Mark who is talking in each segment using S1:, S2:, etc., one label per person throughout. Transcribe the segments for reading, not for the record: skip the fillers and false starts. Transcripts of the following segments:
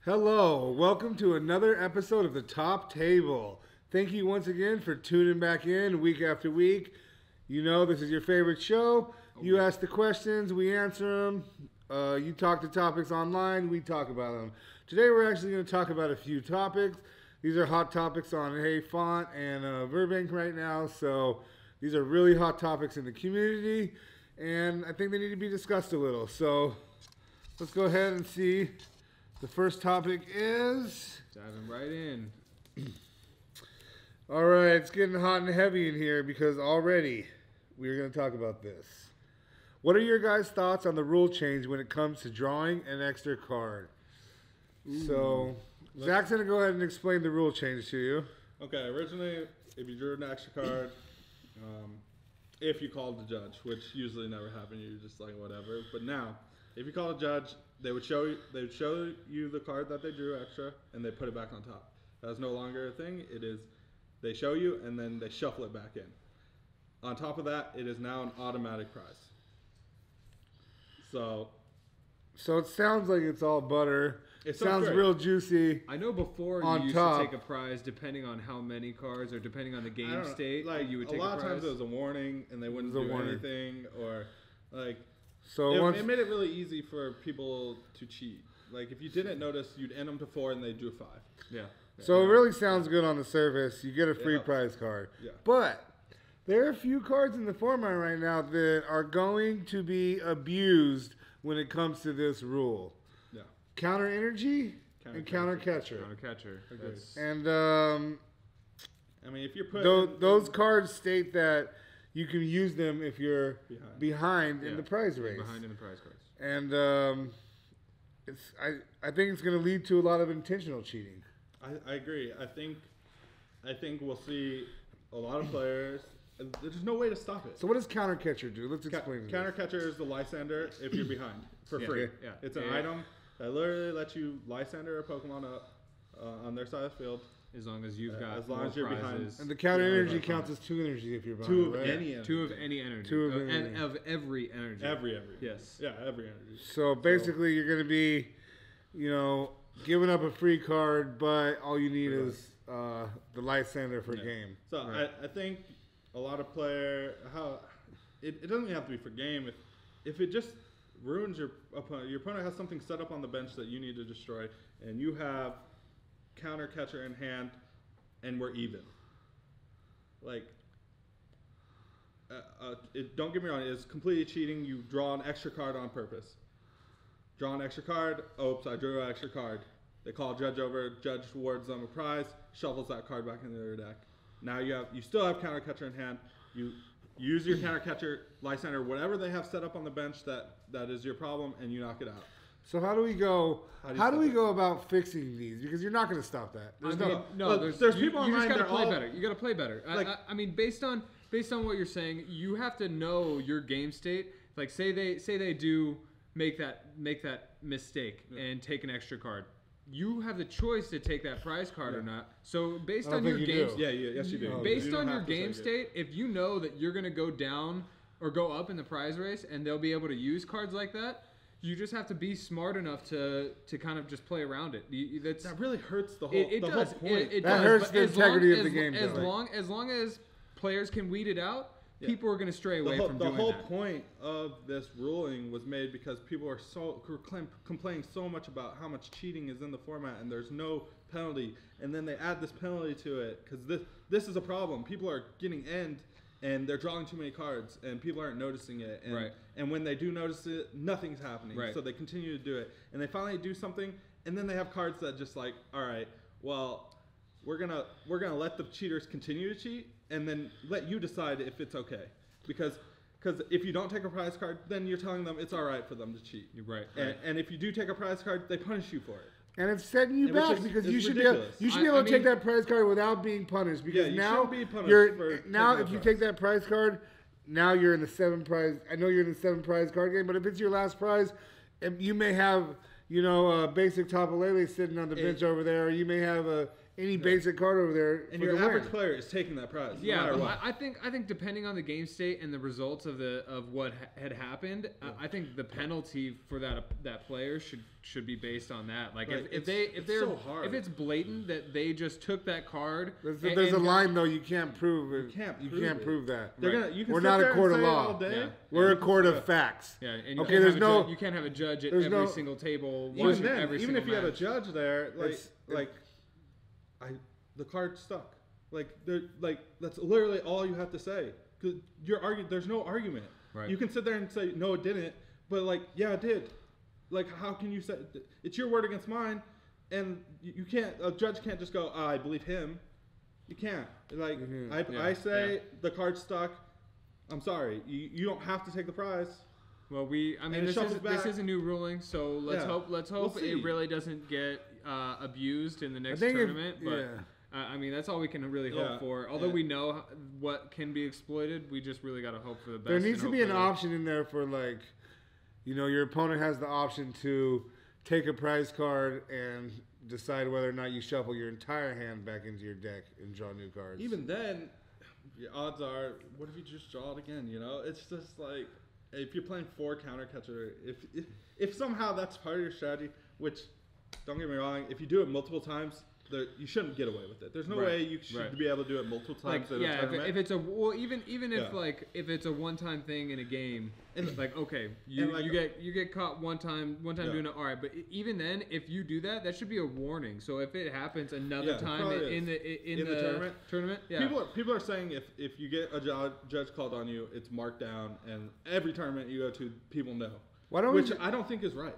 S1: Hello, welcome to another episode of the Top Table. Thank you once again for tuning back in week after week. You know this is your favorite show. You ask the questions, we answer them. You talk to topics online, we talk about them. Today we're actually going to talk about a few topics. These are hot topics on Hey Font and Burbank right now, so these are really hot topics in the community, and I think they need to be discussed a little. So let's go ahead and see. The first topic is...
S2: Diving right in.
S1: All right, it's getting hot and heavy in here because already we're going to talk about this. What are your guys' thoughts on the rule change when it comes to drawing an extra card? So, Zach's going to go ahead and explain the rule change to you.
S3: Okay, originally, if you drew an extra card, if you called the judge, which usually never happened, you're just like, whatever. But now, if you call a judge, they would show you the card that they drew extra, and they put it back on top. That's no longer a thing. It is, they show you, and then they shuffle it back in. On top of that, it is now an automatic prize. So
S1: it sounds like it's all butter. It sounds
S3: great.
S1: Real juicy.
S2: I know before you used to take a prize depending on how many cards or depending on the game state.
S3: Like
S2: you would take
S3: a lot
S2: a
S3: of
S2: prize.
S3: times it was a warning, and they wouldn't do anything, or like.
S1: So
S3: it made it really easy for people to cheat. Like, if you didn't notice, you'd end them to 4 and they drew 5.
S2: Yeah.
S1: So it really sounds good on the surface. You get a free prize card.
S3: Yeah.
S1: But there are a few cards in the format right now that are going to be abused when it comes to this rule.
S3: Yeah.
S1: Counter energy and counter catcher.
S2: Counter catcher.
S1: And
S3: I mean, if you're putting
S1: those cards state that you can use them if you're behind in the prize race.
S2: Behind in the prize cards.
S1: And I think it's going to lead to a lot of intentional cheating.
S3: I agree. I think we'll see a lot of players. There's no way to stop it.
S1: So what does counter catcher do? Let's explain.
S3: Counter catcher is the Lysander if you're behind for free.
S2: Yeah.
S3: It's an item that literally lets you Lysander a Pokemon up on their side of the field.
S2: As long as you've got
S3: you're behind.
S1: And the counter energy counts as 2 energy if you're behind.
S3: 2 of any energy.
S2: 2 of any energy.
S1: 2 of any
S2: of every energy.
S3: Every.
S2: Yes.
S3: Yeah, every energy.
S1: So basically, you're going to be, giving up a free card, but all you need is the Lysander for game.
S3: So I think a lot of it doesn't even have to be for game. If it just ruins your opponent has something set up on the bench that you need to destroy, and you have counter catcher in hand, and we're even. Like, don't get me wrong, it's completely cheating. You draw an extra card on purpose. Draw an extra card. Oops, I drew an extra card. They call judge over. Judge awards them a prize. Shovels that card back into their deck. Now you still have counter catcher in hand. You use your counter catcher, Lysander, whatever they have set up on the bench that is your problem, and you knock it out.
S1: So how do we go? How do we go about fixing these? Because you're not going to stop that.
S2: There's people online. You just got to play better. You got to play better. I mean, based on what you're saying, you have to know your game state. Like, say they do make that mistake and take an extra card. You have the choice to take that prize card or not. So based on your game,
S3: yes you do.
S2: Based on your game state, if you know that you're going to go down or go up in the prize race, and they'll be able to use cards like that. You just have to be smart enough to kind of just play around it.
S3: That really hurts the whole.
S2: It
S3: the
S2: does.
S3: Whole point.
S2: It
S1: that
S2: does.
S1: hurts
S2: But
S1: the integrity of the game.
S2: As long as players can weed it out, people are going to stray away from doing that.
S3: The whole point of this ruling was made because people are complaining so much about how much cheating is in the format, and there's no penalty, and then they add this penalty to it because this is a problem. People are getting end. And they're drawing too many cards, and people aren't noticing it. And when they do notice it, nothing's happening. So they continue to do it. And they finally do something, and then they have cards that just like, all right, well, we're gonna let the cheaters continue to cheat, and then let you decide if it's okay. Because if you don't take a prize card, then you're telling them it's all right for them to cheat.
S2: Right.
S3: And if you do take a prize card, they punish you for it.
S1: And it's setting you back because you should be able to take that prize card without being punished. Because now if you take that prize card, now you're in the 7 prize. I know you're in the 7 prize card game, but if it's your last prize, you may have a basic Topalele sitting on the bench over there, or you may have a any basic card over there.
S3: And your average player is taking that prize.
S2: Yeah,
S3: no matter
S2: I think depending on the game state and the results of what had happened, I think the penalty for that player should be based on that. Like if it's blatant that they just took that card.
S1: There's a line though you can't prove it. You can't prove that. We're not a court of law. We're a court of facts.
S2: Yeah, and you can't have a judge at every single table.
S3: Even if you have a judge there, the card stuck. That's literally all you have to say. Cause there's no argument.
S2: Right.
S3: You can sit there and say no, it didn't, but yeah, it did. How can you say it's your word against mine? And you can't. A judge can't just go, I believe him. You can't. I say the card stuck. I'm sorry. You don't have to take the prize.
S2: Well, this is a new ruling, so let's hope it really doesn't get abused in the next tournament. That's all we can really hope for. Although we know what can be exploited, we just really got to hope for the best.
S1: There needs to be an option in there for your opponent has the option to take a prize card and decide whether or not you shuffle your entire hand back into your deck and draw new cards.
S3: Even then, the odds are, what if you just draw it again? It's just like, if you're playing 4 counter catcher, if somehow that's part of your strategy, which, don't get me wrong, if you do it multiple times, you shouldn't get away with it. There's no way you should be able to do it multiple times in a tournament.
S2: If it's if it's a one-time thing in a game, you get caught one time doing it, all right. But even then, if you do that, that should be a warning. So if it happens another time in the tournament,
S3: people are saying if you get a judge called on you, it's marked down, and every tournament you go to, people know. Which I don't think is right.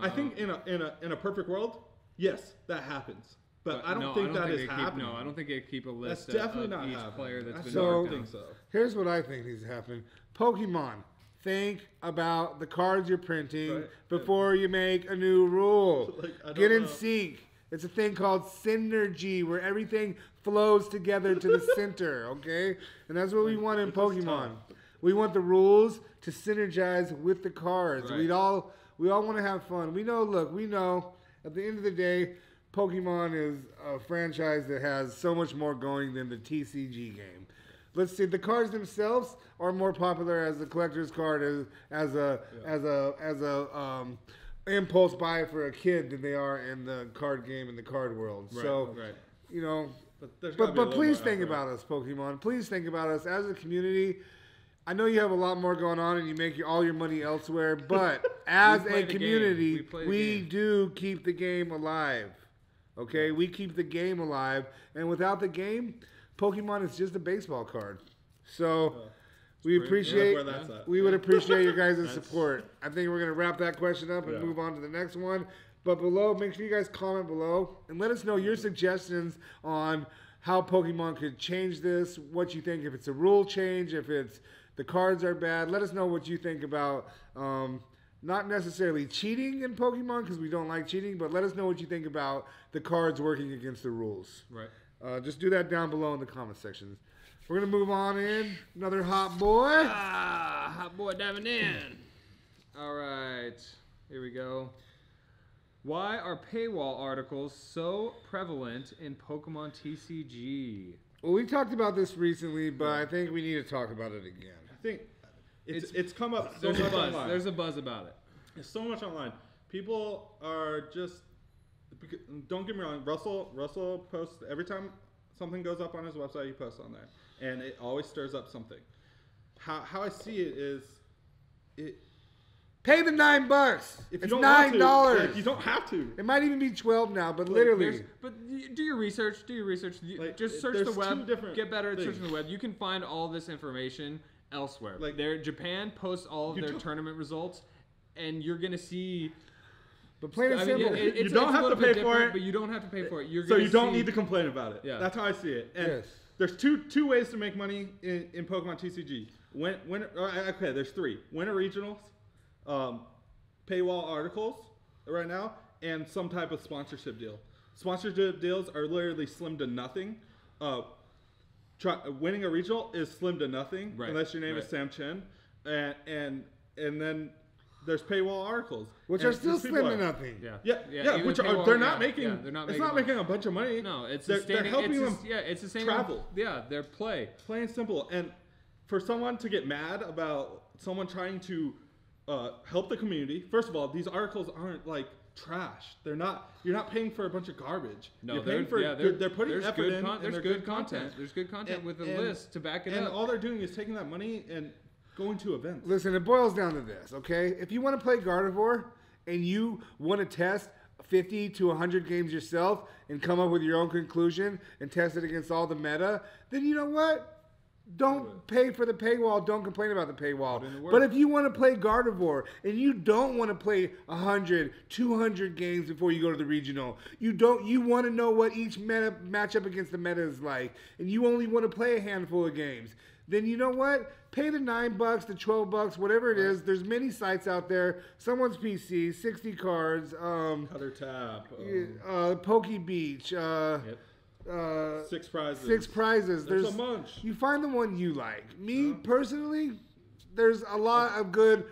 S3: I think in a perfect world, yes, that happens. But I don't think that is happening.
S2: I don't think they keep a list
S3: that's definitely
S2: of
S3: not
S2: each
S3: happening.
S2: player that's been
S3: marked down.
S1: Here's what I think needs to happen. Pokemon, think about the cards you're printing before you make a new rule. Get in sync. It's a thing called synergy where everything flows together to the center, okay? And that's what we want in Pokemon. We want the rules to synergize with the cards. Right. We all want to have fun. We know at the end of the day, Pokemon is a franchise that has so much more going than the TCG game. Let's see, the cards themselves are more popular as a collector's card as a impulse buy for a kid than they are in the card game and the card world. But please think about us, Pokemon. Please think about us as a community. I know you have a lot more going on and you make all your money elsewhere, but as a community, we do keep the game alive. Okay, we keep the game alive, and without the game, Pokemon is just a baseball card. So we would appreciate your guys' support. I think we're gonna wrap that question up and move on to the next one. But below, make sure you guys comment below and let us know your suggestions on how Pokemon could change this. What you think, if it's a rule change, if it's the cards are bad. Let us know what you think about. Not necessarily cheating in Pokemon because we don't like cheating, but let us know what you think about the cards working against the rules.
S2: Right.
S1: Just do that down below in the comment sections. We're going to move on in. Another hot boy.
S2: Hot boy diving in. All right. Here we go. Why are paywall articles so prevalent in Pokemon TCG?
S1: Well, we talked about this recently, but I think we need to talk about it again.
S3: I think it's come up so
S2: much
S3: online.
S2: There's a buzz about it.
S3: There's so much online. People are just, don't get me wrong, Russell posts every time something goes up on his website, he posts on there. And it always stirs up something. How I see it is,
S1: pay the $9.
S3: If
S1: it's
S3: you don't
S1: $9.
S3: You don't have to.
S1: It might even be 12 now, but literally.
S2: But do your research. Just search the web. Get better at searching the web. You can find all this information elsewhere. Japan posts all of their tournament results, and you're gonna see.
S1: But plain and simple,
S3: you don't have to pay for it.
S2: But you don't have to pay for it.
S3: So you don't need to complain about it. Yeah. That's how I see it. And
S1: yes.
S3: There's two ways to make money in Pokemon TCG. There's 3. Winter regionals, paywall articles right now, and some type of sponsorship deal. Sponsorship deals are literally slim to nothing. Winning a regional is slim to nothing unless your name is Sam Chen, and then there's paywall articles,
S1: which are still slim to nothing.
S3: Which are they're not making. They're not making a bunch of money.
S2: No, it's
S3: they're helping them.
S2: It's the same
S3: travel.
S2: They're plain
S3: and simple. And for someone to get mad about someone trying to help the community, first of all, these articles aren't like trash. They're not. You're not paying for a bunch of garbage.
S2: No,
S3: you're paying for. They're putting effort in.
S2: There's good content. There's good content with a list to back it up.
S3: And all they're doing is taking that money and going to events.
S1: Listen, it boils down to this, okay? If you want to play Gardevoir and you want to test 50 to 100 games yourself and come up with your own conclusion and test it against all the meta, then you know what? Don't pay for the paywall. Don't complain about the paywall. But if you want to play Gardevoir and you don't want to play 100, 200 games before you go to the regional, you want to know what each meta matchup against the meta is like, and you only want to play a handful of games, then you know what? Pay the $9, the $12, whatever it is. There's many sites out there. Someone's PC, 60 cards,
S3: Cutter Tap,
S1: Pokey Beach,
S3: 6 prizes.
S1: 6 prizes.
S3: There's a bunch.
S1: You find the one you like. Me personally, there's a lot of good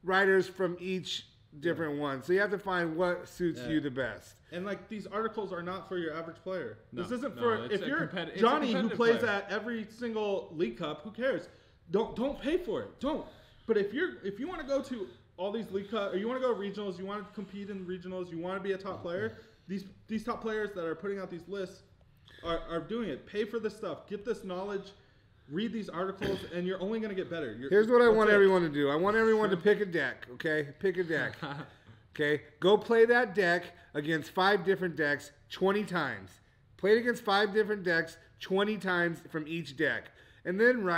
S1: writers from each different one. So you have to find what suits you the best.
S3: And like these articles are not for your average player.
S2: No,
S3: this isn't for if you're
S2: it's
S3: Johnny who plays at every single League Cup. Who cares? Don't pay for it. Don't. But if you want to go to all these League Cup, or you want to go to regionals, you want to compete in regionals, you want to be a top player. These top players that are putting out these lists are doing it. Pay for this stuff. Get this knowledge. Read these articles, and you're only going to get better.
S1: Here's what I want everyone to do. I want everyone to pick a deck, okay? Pick a deck. Okay? Go play that deck against 5 different decks 20 times. Play it against 5 different decks 20 times from each deck. And then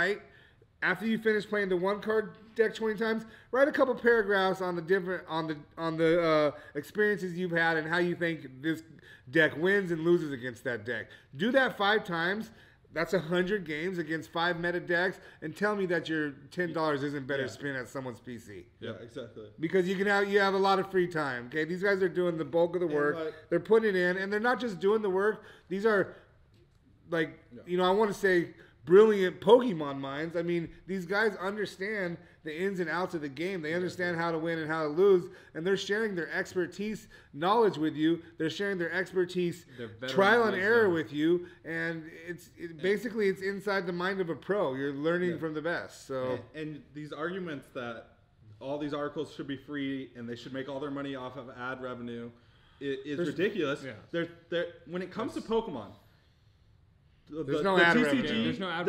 S1: after you finish playing the 1-card deck 20 times, write a couple paragraphs on the experiences you've had and how you think this deck wins and loses against that deck. Do that 5 times. That's 100 games against 5 meta decks, and tell me that your $10 isn't better spent at someone's PC.
S3: Yeah, exactly.
S1: Because you have a lot of free time. Okay, these guys are doing the bulk of the work. They're putting it in, and they're not just doing the work. These are I want to say brilliant Pokemon minds. I mean, these guys understand the ins and outs of the game. They understand how to win and how to lose, and they're sharing their expertise, knowledge with you. They're sharing their expertise, trial and error with you, and it's inside the mind of a pro. You're learning from the best. So
S3: and these arguments that all these articles should be free and they should make all their money off of ad revenue is ridiculous. Yeah. When it comes to Pokemon.
S1: There's no ad revenue.
S3: There's no ad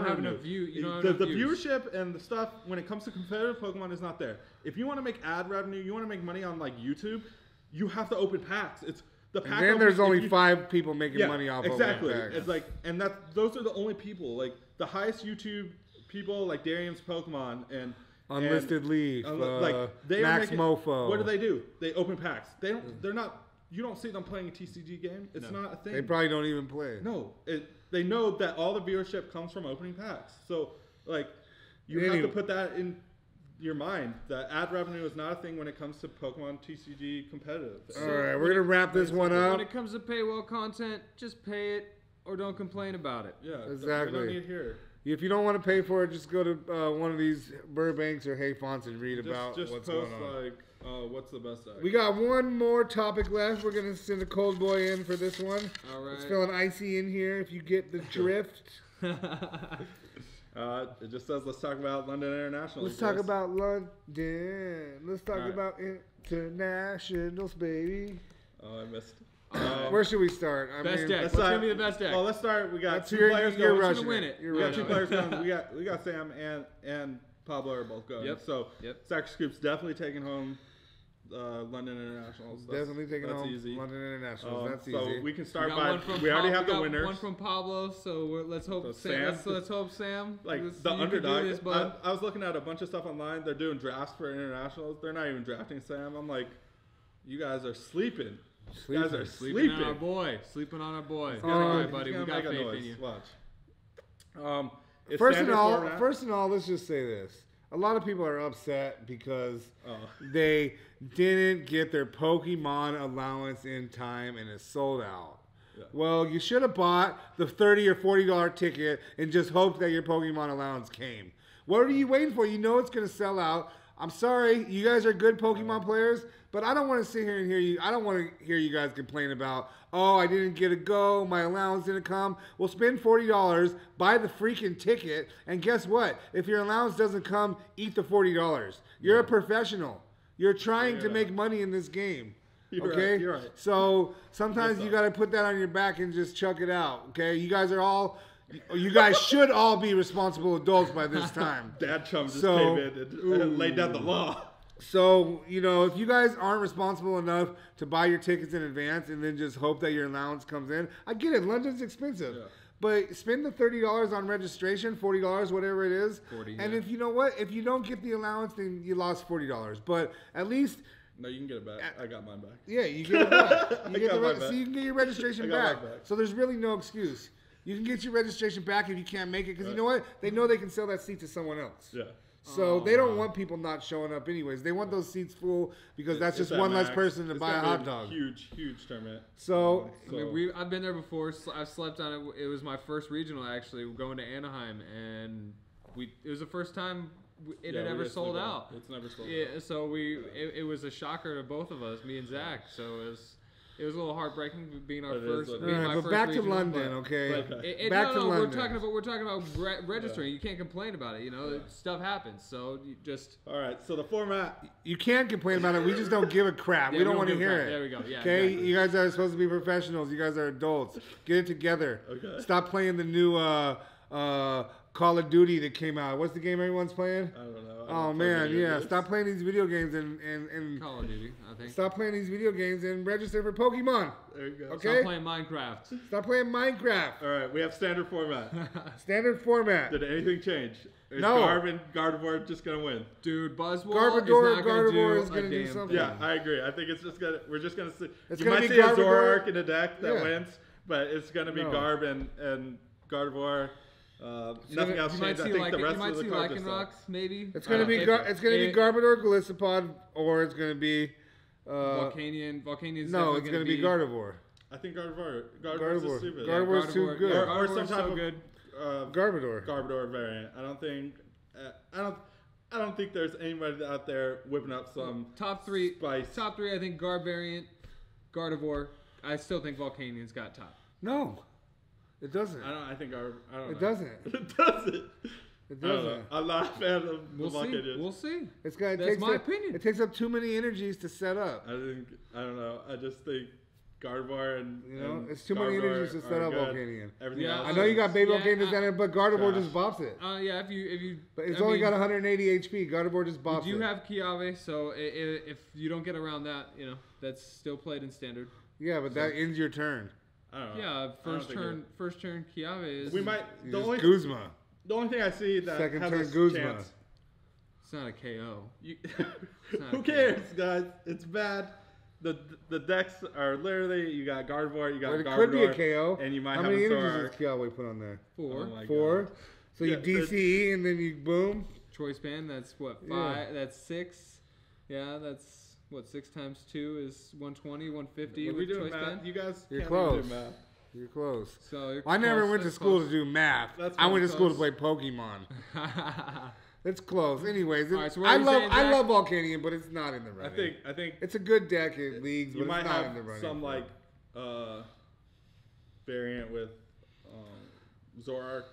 S3: revenue. The viewership and the stuff when it comes to competitive Pokemon is not there. If you want to make ad revenue, you want to make money on like YouTube, you have to open packs. It's the pack.
S1: And then there's only 5 people making money off of packs.
S3: It's like, and those are the only people. Like the highest YouTube people, like Darium's Pokemon and
S1: Unlisted Leaf, Max Mofo.
S3: What do? They open packs. They're not. You don't see them playing a TCG game. It's not a thing.
S1: They probably don't even play.
S3: No, they know that all the viewership comes from opening packs. So, you have to put that in your mind that ad revenue is not a thing when it comes to Pokemon TCG competitive.
S1: All right, we're gonna wrap this one up.
S2: When it comes to paywall content, just pay it or don't complain about it.
S3: Yeah,
S1: exactly.
S3: We don't need here.
S1: If you don't want to pay for it, just go to one of these Burbanks or Hay Fonts and read about what's going on.
S3: What's the best deck?
S1: We got one more topic left. We're going to send a cold boy in for this one.
S2: All right.
S1: It's feeling icy in here if you get the drift.
S3: It just says, let's talk about London International.
S1: Let's talk about London. Let's talk about internationals, baby.
S3: Oh, I missed.
S1: Where should we start?
S2: Best deck. What's going to be the best deck?
S3: Well, let's start. We got 2 players going.
S1: You're
S3: Who's
S1: rushing
S3: to win it?
S1: We got
S3: 2 players going. We got Sam and Pablo are both going.
S2: Yep.
S3: So Zachary Scoop's definitely taking home London Internationals.
S1: Definitely taking home
S3: easy.
S1: London Internationals. That's
S3: so
S1: easy.
S3: We can start by. We already have the winners.
S2: One from Pablo. So let's hope Sam. Let's hope Sam.
S3: The underdog. I was looking at a bunch of stuff online. They're doing drafts for internationals. They're not even drafting Sam. I'm like, you guys are sleeping. You guys are sleeping
S2: on our boy. Sleeping on our boy.
S1: All
S2: right, buddy. We got faith in you.
S3: Watch.
S1: First of all, let's just say this. A lot of people are upset because they didn't get their Pokemon allowance in time and it's sold out. Yeah. Well, you should have bought the $30 or $40 ticket and just hoped that your Pokemon allowance came. What are you waiting for? You know it's going to sell out. I'm sorry, you guys are good Pokemon players, but I don't want to sit here and hear you. I don't want to hear you guys complain about, oh, I didn't get a go, my allowance didn't come. Well, spend $40, buy the freaking ticket, and guess what? If your allowance doesn't come, eat the $40. You're a professional. You're trying to make money in this game. Okay?
S3: You're right.
S1: So sometimes you got to put that on your back and just chuck it out. Okay? You guys should all be responsible adults by this time.
S3: Dad Chum just came in and laid down the law.
S1: So, if you guys aren't responsible enough to buy your tickets in advance and then just hope that your allowance comes in, I get it. London's expensive. Yeah. But spend the $30 on registration, $40, whatever it is.
S2: 40,
S1: and if you know what? If you don't get the allowance, then you lost $40. But at least...
S3: No, you can get it back. I got mine back.
S1: Yeah, you get it back. So you can get your registration back. So there's really no excuse. You can get your registration back if you can't make it. Because you know what? They know they can sell that seat to someone else.
S3: Yeah.
S1: So they don't want people not showing up anyways. They want those seats full because that's just one less person to buy a hot dog.
S3: Huge tournament.
S1: So
S2: I mean, I've been there before. I've slept on it. It was my first regional actually, going to Anaheim, and it was the first time it had ever sold out.
S3: It's never sold out.
S2: Yeah, so it was a shocker to both of us, me and Zach. So it was a little heartbreaking being our first.
S1: But back to London, okay? Back to London.
S2: We're talking about registering. You can't complain about it. Stuff happens. So you just.
S3: All right. So the format.
S1: You can't complain about it. We just don't give a crap. We don't want to hear it.
S2: There we go. Yeah.
S1: Okay.
S2: Exactly.
S1: You guys are supposed to be professionals. You guys are adults. Get it together.
S3: Okay.
S1: Stop playing the new Call of Duty that came out. What's the game everyone's playing?
S3: I don't know.
S1: Oh man, yeah. Stop playing these video games and
S2: Call of Duty, I think.
S1: Stop playing these video games and register for Pokemon.
S3: There you go.
S2: Stop
S1: Okay.
S2: playing Minecraft.
S1: Stop playing Minecraft.
S3: All right, we have standard format.
S1: Standard format.
S3: Did anything change? Is
S1: No.
S3: Gardevoir just gonna win?
S2: Dude, Buzzwole
S1: Gardevoir
S2: is
S1: going to do
S2: damn
S1: something.
S3: Yeah, I agree. I think we're just gonna see.
S1: It's
S3: you
S1: gonna
S3: might
S1: be
S3: see a
S1: Gardevoir.
S3: Zoroark in a deck that wins, but it's gonna be Garb and Gardevoir. Nothing else changed. I think the rest of the cards are
S2: Lycanroc, maybe.
S1: It's gonna be Garbodor, Golisopod, or it's gonna be
S2: Volcanian's
S1: no, it's gonna be Gardevoir.
S3: I think Gardevoir's is stupid.
S1: Gardevoir's too good.
S3: Or some type of
S1: Garbodor
S3: variant. I don't think there's anybody out there whipping up some
S2: top three.
S3: Spice.
S2: Top three, I think Garb variant, Gardevoir. I still think Volcanian's got top.
S1: No. It doesn't.
S3: I think I don't know.
S1: It doesn't.
S3: It doesn't.
S1: It doesn't.
S3: I'm not a fan of the Volcanian.
S2: We'll see.
S1: That's my opinion. It takes up too many energies to set up.
S3: I don't know. I just think Gardevoir and
S1: it's too many energies to set up Volcanian.
S3: Everything else.
S1: I know you got Baby Volcanian down there, but Gardevoir just bops it.
S2: Yeah, if you.
S1: But it's only got 180 HP. Gardevoir just bops it.
S2: You do have Kiave, so if you don't get around that, that's still played in standard.
S1: Yeah, but that ends your turn.
S3: I don't know.
S2: Yeah, first turn Kiave is.
S3: We might.
S1: Guzma.
S3: The only thing I see that
S1: second
S3: has
S1: turn
S3: a
S1: Guzma.
S3: chance.
S2: It's not a KO.
S3: Who cares, guys? It's bad. The decks are literally you got Gardevoir, you got Garbodor.
S1: It could be a KO.
S3: And you might
S1: How
S3: have
S1: many
S3: a
S1: energies does Kiawe put on there?
S2: 4.
S3: Oh
S1: 4. So you DCE and then you boom.
S2: Choice band. That's what 5.
S1: Yeah.
S2: That's 6. Yeah, that's. What, 6 times 2 is 120, 150
S3: with
S2: we
S3: doing
S2: choice
S3: math.
S2: band?
S3: You guys
S1: You're
S3: can't
S1: close.
S3: do math.
S1: You're close.
S2: So
S1: I never went to school to do math. I went to school to play Pokemon. It's close. Anyways,
S2: right, so
S1: I love Volcanian, but it's not in the running.
S3: I think
S1: it's a good deck in leagues, but it's not in the running.
S3: Some like variant with Zoroark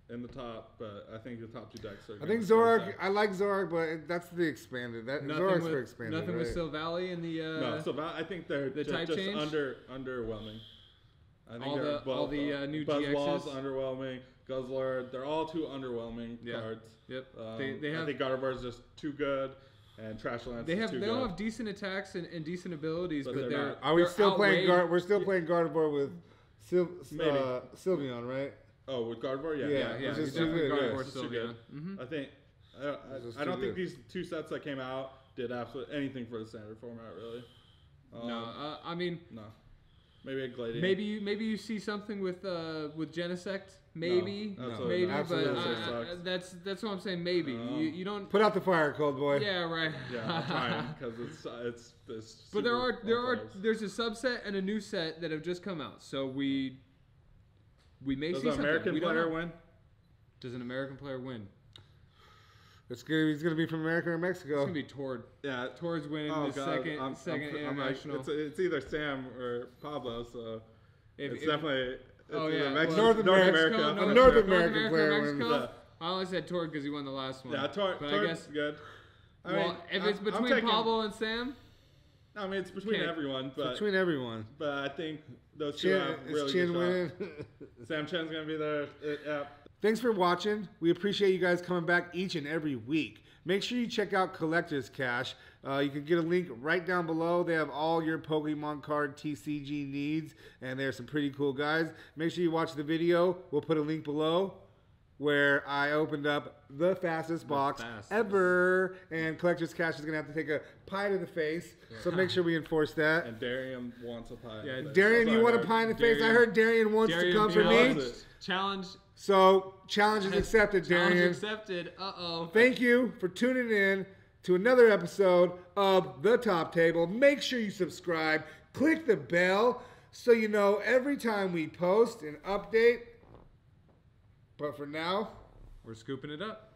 S3: in the top, but I think the top 2 decks are.
S1: I think Zoroark. I like Zoroark, but that's the expanded. Zoroark's for expanded.
S2: Nothing with Silvally in the.
S3: No, Silvally. I think they're
S2: the
S3: just
S2: type change?
S3: underwhelming. I think
S2: all the new
S3: Buzzwall's
S2: GXs
S3: underwhelming. Guzzler, they're all too underwhelming cards.
S2: Yep.
S3: They have. I think Gardevoir's just too good, and Trashlands.
S2: They all have decent attacks and decent abilities, but they're.
S1: Are we still playing? We're still playing Gardevoir with Sylveon, right?
S3: Oh, with Gardevoir,
S2: yeah.
S1: It's just too good.
S2: Gardevoir's too good.
S3: I think. I don't think these 2 sets that came out did absolutely anything for the standard format, really.
S2: No, I mean.
S3: No. Maybe a Gladiator.
S2: Maybe you see something with Genesect. Maybe,
S1: but
S2: that's what I'm saying. Maybe you don't
S1: put out the fire, cold boy.
S2: Yeah, right.
S3: Yeah, I'm trying because it's.
S2: But there's a subset and a new set that have just come out, so we may see something.
S3: Does an American player win?
S2: Does an American player win?
S1: He's gonna be from America or Mexico.
S2: It's gonna be Tord.
S3: Yeah,
S2: Tord's winning the second international.
S3: It's either Sam or Pablo, so it's definitely.
S1: North America. A North American player wins.
S2: Yeah. I only said Tord because he won the last one.
S3: Yeah, Tord's good.
S2: If it's between Pablo and Sam.
S3: I mean, it's between everyone, but But I think those two have really good shots. Sam Chen's gonna be there. Yeah.
S1: Thanks for watching. We appreciate you guys coming back each and every week. Make sure you check out Collector's Cash. You can get a link right down below. They have all your Pokemon card TCG needs, and they're some pretty cool guys. Make sure you watch the video. We'll put a link below where I opened up the fastest box ever, and Collector's Cash is going to have to take a pie to the face, so make sure we enforce that.
S3: And Darian wants a pie.
S1: Yeah, Darian, you want a pie in the face? I heard Darian wants to come for me.
S2: Challenge.
S1: So, challenge is accepted, Darian.
S2: Challenge accepted. Uh-oh.
S1: Thank you for tuning in to another episode of The Top Table. Make sure you subscribe. Click the bell so you know every time we post an update. But for now,
S2: we're scooping it up.